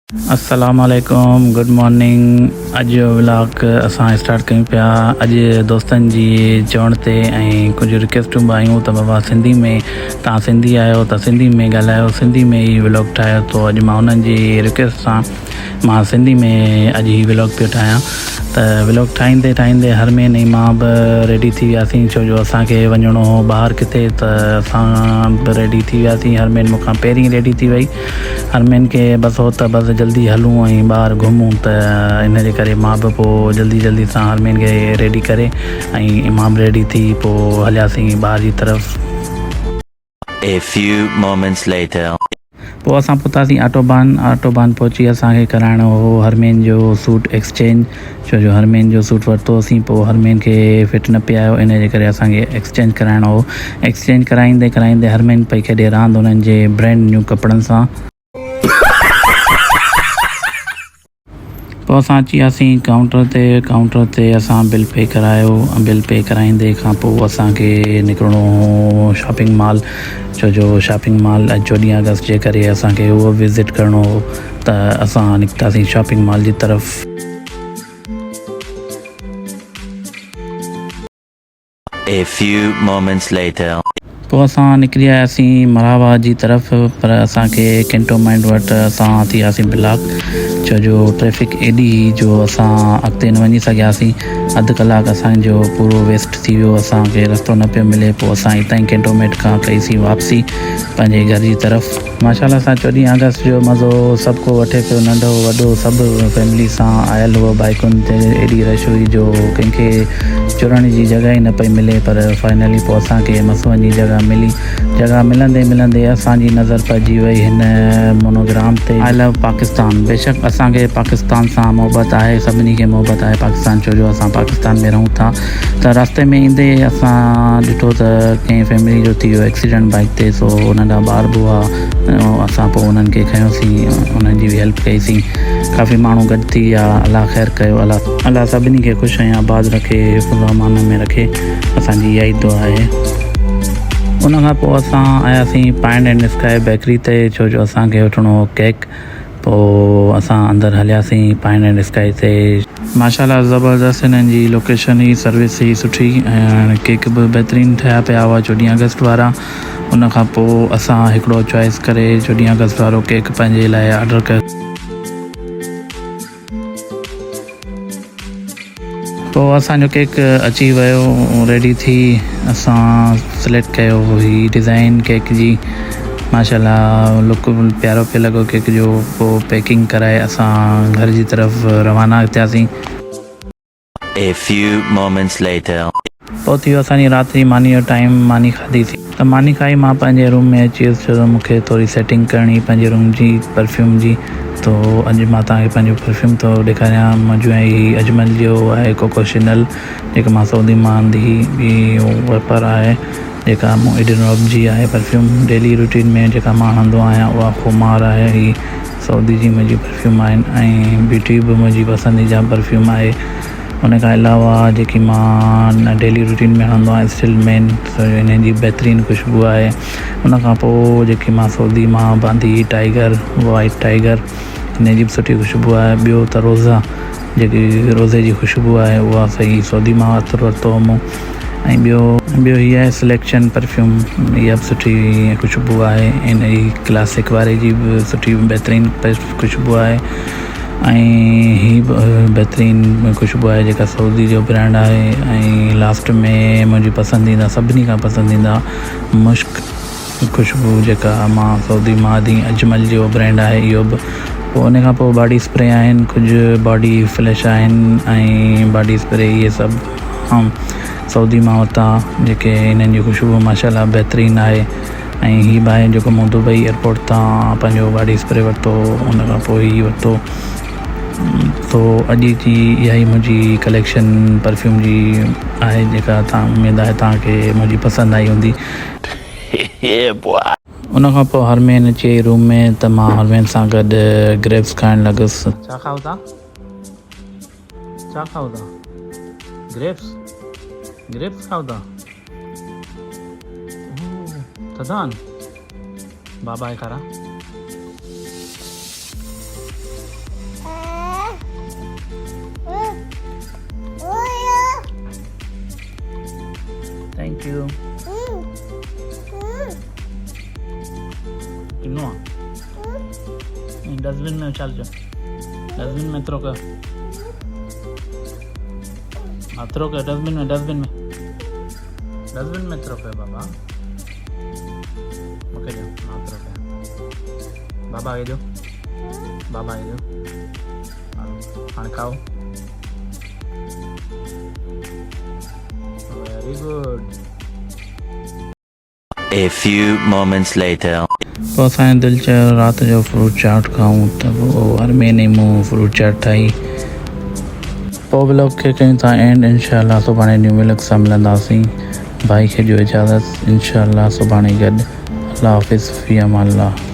अस्सलाम वालेकुम, good morning. अॼु जो व्लॉग असां स्टार्ट कयूं पिया अॼु दोस्तनि जी चवण ते ऐं कुझु रिक्वेस्टूं बि आयूं त बाबा सिंधी में तव्हां सिंधी आहियो त सिंधी में ॻाल्हायो, सिंधी में ई व्लॉग ठाहियो। तो अॼु मां उन्हनि जी रिक्वेस्ट सां मां सिंधी में अॼु ही व्लॉग पियो ठाहियां। त व्लॉग ठाहींदे ठाहींदे हर महीने मां बि रेडी थी वियासीं, छो जो असांखे वञिणो हो ॿाहिरि किथे, त असां बि रेडी थी वियासीं। हर महीने मूंखां पहिरीं रेडी थी वई, हर महीने खे बसि हो त बसि जल्दी हलूं ऐं ॿाहिरि घुमूं, त इन जे करे मां बि पोइ जल्दी सां हर महीने खे रेडी करे ऐं मां बि रेडी थी पोइ हलियासीं ॿाहिरि जी तरफ़। A few moments later. पोइ असां पहुतासीं ऑटोबान पहुची असांखे कराइणो हो हरमेन जो सूट एक्सचेंज, छो जो हरमेन जो सूट वरितोसीं, पोइ हरमेन खे फिट न पियो आयो, इन जे करे असांखे एक्सचेंज कराइणो हो। एक्सचेंज कराईंदे हरमेन पई खेॾे रांदि उन्हनि जे ब्रांड न्यू कपिड़नि सां। पोइ असां अची वियासीं काउंटर ते असां बिल पे करायो। बिल पे कराईंदे खां पोइ असांखे निकिरणो हो शॉपिंग मॉल, छो जो शॉपिंग मॉल 14 अगस्त जे करे असांखे उहो विज़िट करिणो हो, त असां निकितासीं शॉपिंग मॉल जी तरफ़। A few moments later. पोइ असां निकिरी आयासीं मरावा जी तरफ़, पर असांखे कैंटोनमेंट वटि असां थी वियासीं ब्लॉक, छो जो ट्रैफिक एॾी जो असां अॻिते न वञी सघियासीं। अधु कलाकु असांजो पूरो वेस्ट थी वियो, असांखे रस्तो न पियो मिले। पोइ असां हितां ई कैंटोनमेंट खां कईसीं वापसी पंहिंजे घर जी तरफ़। माशाल्लाह सां 14 अगस्त जो मज़ो सभु को वठे पियो, नंढो वॾो सभु फैमिली सां आयल हुओ। बाइकुनि ते एॾी रश हुई जो कंहिंखे चुरण जी जॻह ई न पई मिले, पर फाइनली पोइ असांखे मसवनि जी जॻह मिली। जॻह मिलंदे असांजी नज़र पइजी वई हिन मोनोग्राम ते, आई लव पाकिस्तान। बेशक असांखे पाकिस्तान सां मोहबत आहे, सभिनी खे मोहबत आहे पाकिस्तान, छो जो असां पाकिस्तान में रहूं था। त रस्ते में ईंदे असां ॾिठो त कंहिं फैमिली जो थी वियो एक्सीडेंट बाइक ते, सो नंढा ॿार बि हुआ। असां पोइ उन्हनि खे खयोंसीं, उन्हनि जी बि हेल्प कईसीं। काफ़ी माण्हू गॾु थी विया, अलाह ख़ैरु कयो, अलाह सभिनी खे ख़ुशि ऐं आबाद रखे, अमान में रखे, असांजी इहा ई दुआ आहे। उन खां पोइ असां आयासीं पाइन एंड स्काई बेकरी ते, छो जो असांखे वठिणो हो केक। पोइ असां अंदरि हलियासीं पाइन एंड स्काई ते। माशाल्लाह ज़बरदस्त हिननि जी लोकेशन ई सर्विस ई सुठी ऐं केक बि बहितरीनु ठहिया पिया हुआ 14 अगस्त वारा। उन खां पोइ असां हिकिड़ो चॉइस करे 14 अगस्त वारो केक पंहिंजे लाइ ऑडर कयो। पोइ असांजो केक अची वियो रेडी थी, असां सिलेक्ट कयो ही डिज़ाइन केक जी। माशाल्लाह लुक प्यारो पियो लॻो केक जो। पोइ पैकिंग कराए असां घर जी तरफ़ रवाना थियासीं। A few moments later. पोइ थी वियो असांजी राति जी मानी जो टाइम, मानी खाधीसीं। त मानी खाई मां पंहिंजे रूम में अची वियुसि, छो जो मूंखे थोरी सेटिंग करणी पंहिंजे रूम जी परफ्यूम जी। तो अॼु मां तव्हांखे पंहिंजो परफ्यूम थो ॾेखारियां। मुंहिंजो ऐं ही अजमल जो आहे कोको शिनल, जेका मां सऊदी मां आंदी ॿी वापार आहे, जेका मूं एडन रॉब जी आहे परफ्यूम। डेली रूटीन में जेका मां हणंदो आहियां उहा खुमार आहे, ही सऊदी जी मुंहिंजी परफ्यूम आहिनि, ऐं ब्यूटी बि मुंहिंजी पसंदीदा परफ्यूम आहे। उन खां अलावा जेकी मां डेली रूटीन में हणंदो आहियां स्टिलमैन, हिन जी बहितरीनु ख़ुशबू आहे। उन खां पोइ जेकी मां सऊदी मां बांधी टाइगर, वाइट टाइगर, हिन जी बि सुठी ख़ुशबू आहे। ॿियो त रोज़ा, जेकी रोज़े जी ख़ुशबू आहे, उहा सही सऊदी मां वरितो हो मूं। ऐं ॿियो हीअ आहे सिलेक्शन परफ्यूम, इहा बि सुठी ख़ुशबू आहे। इन जी क्लासिक वारे जी बि सुठी बहितरीनु ख़ुशबू आहे। ऐं ही बहितरीनु ख़ुशबू आहे जेका सऊदी जो ब्रांड आहे। ऐं लास्ट में मुंहिंजी पसंदीदा, सभिनी खां पसंदीदा मुश्क ख़ुशबू, जेका मां सऊदी मां दी अजमल जो ब्रांड आहे, इहो बि। पोइ उन खां पोइ बॉडी स्प्रे आहिनि, कुझु बॉडी फ्लैश आहिनि ऐं बॉडी स्प्रे, इहे सभु सऊदी मां वरिता, जेके हिननि जी ख़ुशबू माशाल्लाह बहितरीनु आहे। ऐं हीअ बि आहे जेको मूं दुबई एयरपोर्ट तां पंहिंजो बॉडी स्प्रे वरितो, उन खां पोइ हीअ वरितो। तो अॼु जी इहा ई मुंहिंजी कलेक्शन परफ्यूम जी आहे, जेका उमेदु आहे तव्हांखे मुंहिंजी पसंदि आई हूंदी। उन खां पोइ हरमेन अची वई रूम में, त मां हरमेन सां गॾु ग्रेप्स खाइणु लॻुसि। छा खाओ था? ग्रेप्स खाओ था? थधान बाबा आहे खारा। डस्टबिन में उछाल जो, डस्टबिन में थ्रो कर, हाँ थ्रो कर डस्टबिन में, डस्टबिन में थ्रो कर बाबा, ओके जो हाँ थ्रो कर बाबा आगे जो, हाँ खाओ, very good. A few moments later. तो असांजो दिलि चयो राति जो फ्रूट चाट खाऊं, त पोइ हर महीने मूं फ्रूट चाट ठाही। पोइ व्लॉग खे कयूं था एंड, इंशाल्लाह सुभाणे न्यू व्लॉग सां मिलंदासीं। भाई खे ॾियो इजाज़त, इंशाल्लाह सुभाणे गॾु। अल्लाह हाफ़िज़, फ़ी अमान अल्लाह।